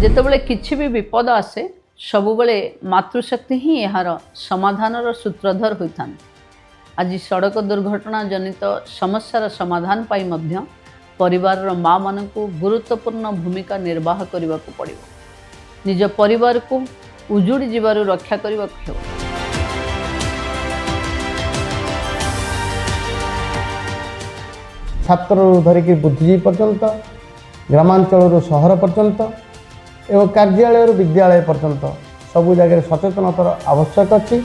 ଯେତେବେଳେ କିଛି ବି ବିପଦ ଆସେ ସବୁବେଳେ ମାତୃଶକ୍ତି ହିଁ ଏହାର ସମାଧାନର ସୂତ୍ରଧର ହୋଇଥାନ୍ତି। ଆଜି ସଡ଼କ ଦୁର୍ଘଟଣା ଜନିତ ସମସ୍ୟାର ସମାଧାନ ପାଇଁ ମଧ୍ୟ ପରିବାରର ମା ମାନଙ୍କୁ ଗୁରୁତ୍ୱପୂର୍ଣ୍ଣ ଭୂମିକା ନିର୍ବାହ କରିବାକୁ ପଡ଼ିବ। ନିଜ ପରିବାରକୁ ଉଜୁଡ଼ି ଯିବାରୁ ରକ୍ଷା କରିବାକୁ ହେବ। ଛାତ୍ରରୁ ଧରିକି ବୁଦ୍ଧିଜୀବୀ पर्यंत, ଗ୍ରାମାଞ୍ଚଳରୁ ସହର पर्यंत एवं कार्यालय विद्यालय पर्यंत सबु जगह सचेतनतार आवश्यक अच्छी।